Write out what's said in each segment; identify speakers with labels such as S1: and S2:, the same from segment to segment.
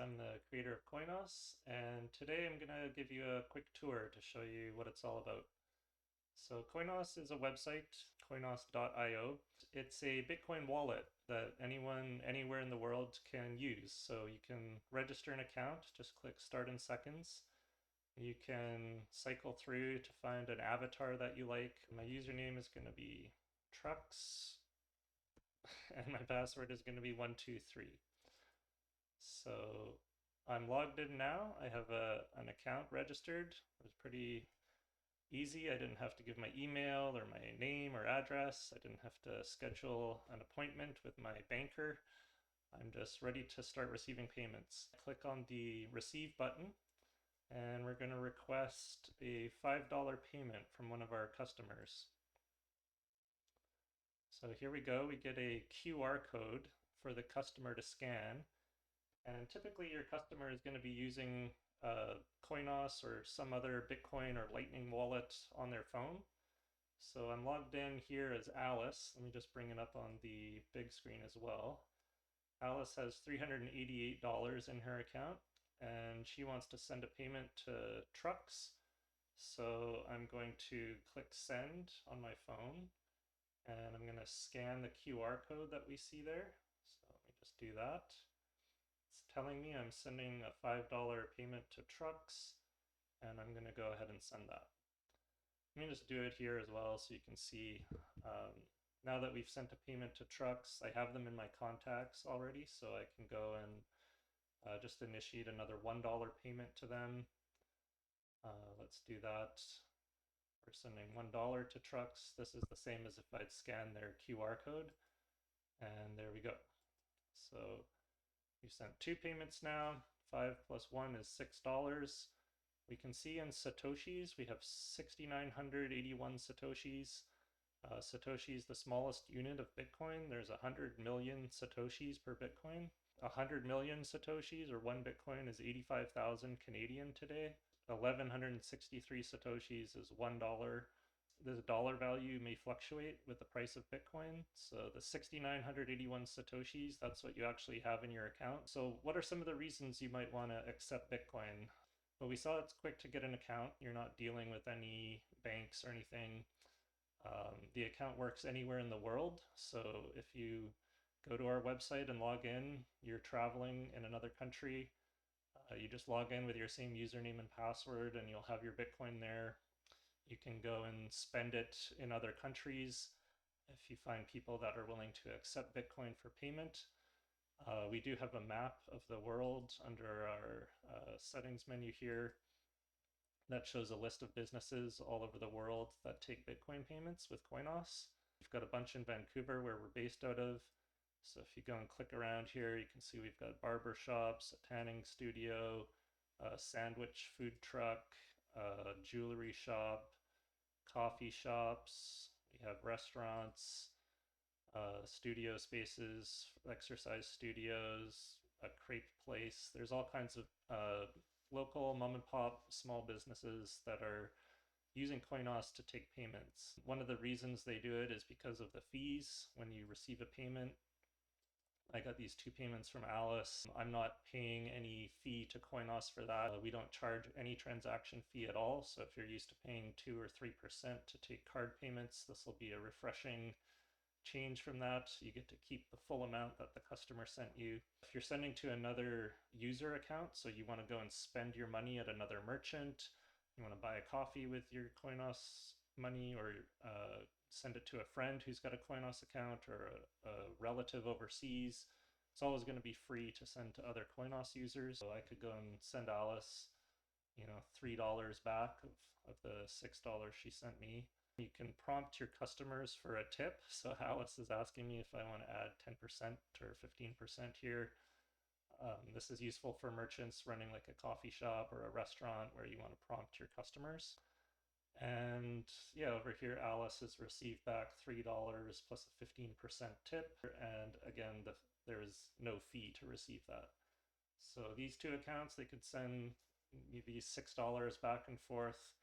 S1: I'm the creator of Coinos, and today I'm going to give you a quick tour to show you what it's all about. So Coinos is a website, coinos.io. It's a Bitcoin wallet that anyone anywhere in the world can use. So you can register an account, just click start in seconds. You can cycle through to find an avatar that you like. My username is going to be trucks, and my password is going to be 123. So I'm logged in now. I have an account registered. It was pretty easy. I didn't have to give my email or my name or address. I didn't have to schedule an appointment with my banker. I'm just ready to start receiving payments. Click on the receive button and we're going to request a $5 payment from one of our customers. So here we go. We get a QR code for the customer to scan. And typically your customer is going to be using Coinos or some other Bitcoin or Lightning wallet on their phone. So I'm logged in here as Alice. Let me just bring it up on the big screen as well. Alice has $388 in her account and she wants to send a payment to Trucks. So I'm going to click send on my phone and I'm going to scan the QR code that we see there. So let me just do that. It's telling me I'm sending a $5 payment to Trucks, and I'm going to go ahead and send that. Let me just do it here as well so you can see. Now that we've sent a payment to Trucks, I have them in my contacts already, so I can go and just initiate another $1 payment to them. Let's do that. We're sending $1 to Trucks. This is the same as if I'd scanned their QR code, and there we go. So we've sent two payments now. 5 plus 1 is $6. We can see in Satoshis, we have 6,981 Satoshis. Satoshi is the smallest unit of Bitcoin. There's 100 million Satoshis per Bitcoin. 100 million Satoshis or one Bitcoin is 85,000 Canadian today. 1,163 Satoshis is $1. The dollar value may fluctuate with the price of Bitcoin. So the 6,981 Satoshis, that's what you actually have in your account. So what are some of the reasons you might want to accept Bitcoin? Well, we saw it's quick to get an account. You're not dealing with any banks or anything. The account works anywhere in the world. So if you go to our website and log in, you're traveling in another country, you just log in with your same username and password and you'll have your Bitcoin there. You can go and spend it in other countries if you find people that are willing to accept Bitcoin for payment. We do have a map of the world under our settings menu here that shows a list of businesses all over the world that take Bitcoin payments with Coinos. We've got a bunch in Vancouver where we're based out of. So if you go and click around here, you can see we've got barber shops, a tanning studio, a sandwich food truck, a jewelry shop, coffee shops. We have restaurants, studio spaces, exercise studios, a crepe place. There's all kinds of local mom and pop small businesses that are using Coinos to take payments. One of the reasons they do it is because of the fees when you receive a payment. I got these two payments from Alice. I'm not paying any fee to Coinos for that. We don't charge any transaction fee at all. So if you're used to paying 2 or 3% to take card payments, this will be a refreshing change from that. You get to keep the full amount that the customer sent you. If you're sending to another user account, so you want to go and spend your money at another merchant, you want to buy a coffee with your Coinos money, or send it to a friend who's got a Coinos account, or a relative overseas, it's always going to be free to send to other Coinos users. So I could go and send Alice, $3 back of the $6 she sent me. You can prompt your customers for a tip. So Alice is asking me if I want to add 10% or 15% here. This is useful for merchants running like a coffee shop or a restaurant where you want to prompt your customers. And yeah, over here, Alice has received back $3 plus a 15% tip. And again, there is no fee to receive that. So these two accounts, they could send these $6 back and forth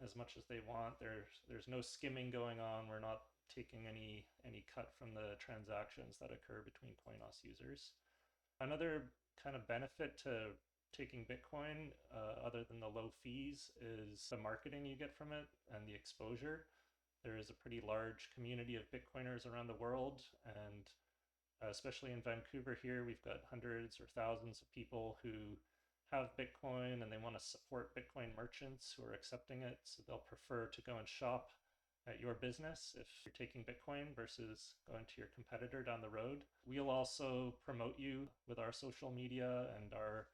S1: as much as they want. There's no skimming going on. We're not taking any cut from the transactions that occur between Coinos users. Another kind of benefit to taking Bitcoin, other than the low fees, is the marketing you get from it and the exposure. There is a pretty large community of Bitcoiners around the world, and especially in Vancouver here, we've got hundreds or thousands of people who have Bitcoin and they want to support Bitcoin merchants who are accepting it. So they'll prefer to go and shop at your business if you're taking Bitcoin versus going to your competitor down the road. We'll also promote you with our social media and our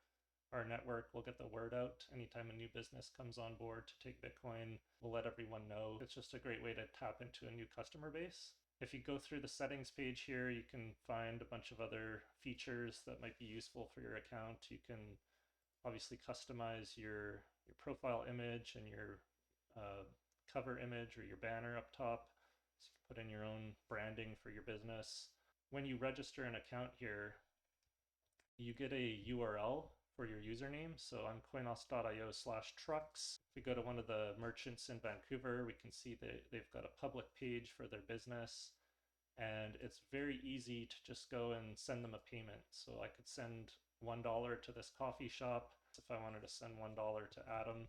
S1: network. Will get the word out anytime a new business comes on board to take Bitcoin. We'll let everyone know. It's just a great way to tap into a new customer base. If you go through the settings page here, you can find a bunch of other features that might be useful for your account. You can obviously customize your profile image and your cover image or your banner up top. So you put in your own branding for your business. When you register an account here, you get a URL for your username. So I'm coinos.io/trucks. If we go to one of the merchants in Vancouver, we can see that they've got a public page for their business. And it's very easy to just go and send them a payment. So I could send $1 to this coffee shop. If I wanted to send $1 to Adam,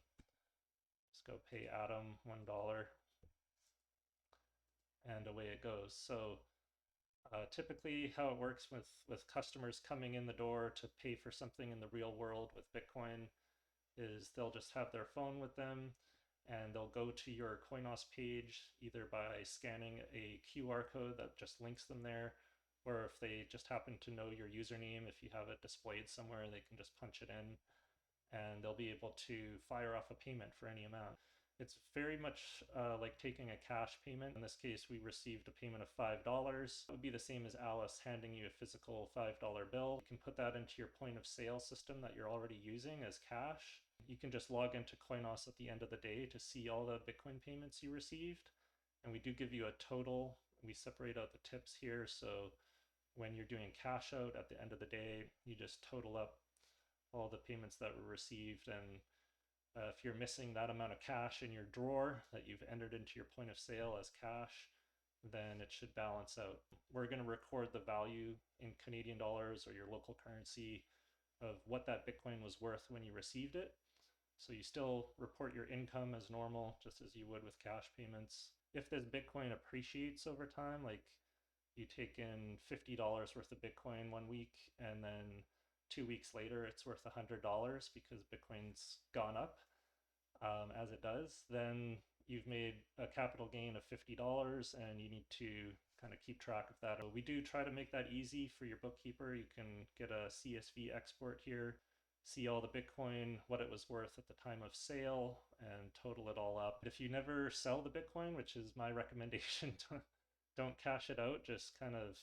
S1: just go pay Adam $1, and away it goes. So typically how it works with customers coming in the door to pay for something in the real world with Bitcoin is they'll just have their phone with them and they'll go to your Coinos page either by scanning a QR code that just links them there, or if they just happen to know your username, if you have it displayed somewhere, they can just punch it in and they'll be able to fire off a payment for any amount. It's very much like taking a cash payment. In this case, we received a payment of $5. It would be the same as Alice handing you a physical $5 bill. You can put that into your point of sale system that you're already using as cash. You can just log into Coinos at the end of the day to see all the Bitcoin payments you received. And we do give you a total. We separate out the tips here. So when you're doing cash out at the end of the day, you just total up all the payments that were received, and if you're missing that amount of cash in your drawer that you've entered into your point of sale as cash, then it should balance out. We're going to record the value in Canadian dollars or your local currency of what that Bitcoin was worth when you received it. So you still report your income as normal, just as you would with cash payments. If this Bitcoin appreciates over time, like you take in $50 worth of Bitcoin one week and then 2 weeks later it's worth $100 because Bitcoin's gone up, as it does, then you've made a capital gain of $50 and you need to kind of keep track of that. We do try to make that easy for your bookkeeper. You can get a CSV export here, see all the Bitcoin, what it was worth at the time of sale, and total it all up. If you never sell the Bitcoin, which is my recommendation, don't cash it out, just kind of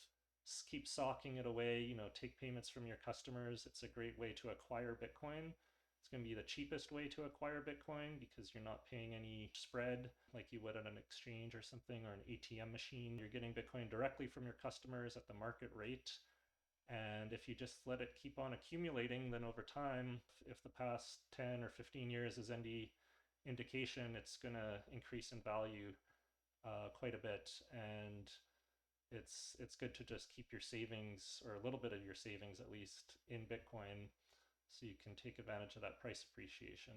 S1: keep socking it away, take payments from your customers. It's a great way to acquire Bitcoin. It's going to be the cheapest way to acquire Bitcoin because you're not paying any spread like you would at an exchange or something, or an ATM machine. You're getting Bitcoin directly from your customers at the market rate. And if you just let it keep on accumulating, then over time, if the past 10 or 15 years is any indication, it's going to increase in value quite a bit. And it's good to just keep your savings, or a little bit of your savings at least, in Bitcoin so you can take advantage of that price appreciation.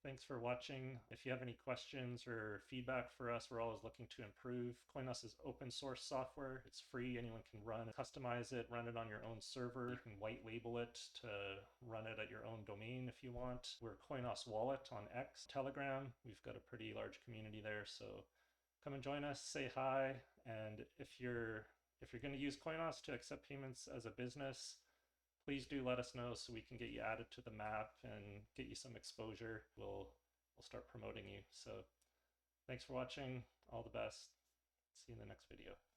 S1: Thanks for watching. If you have any questions or feedback for us, we're always looking to improve. Coinos is open source software. It's free. Anyone can run it, customize it, run it on your own server. You can white label it to run it at your own domain if you want. We're Coinos Wallet on X, Telegram. We've got a pretty large community there, so come and join us, say hi, and if you're going to use Coinos to accept payments as a business, please do let us know so we can get you added to the map and get you some exposure. We'll start promoting you. So thanks for watching. All the best. See you in the next video.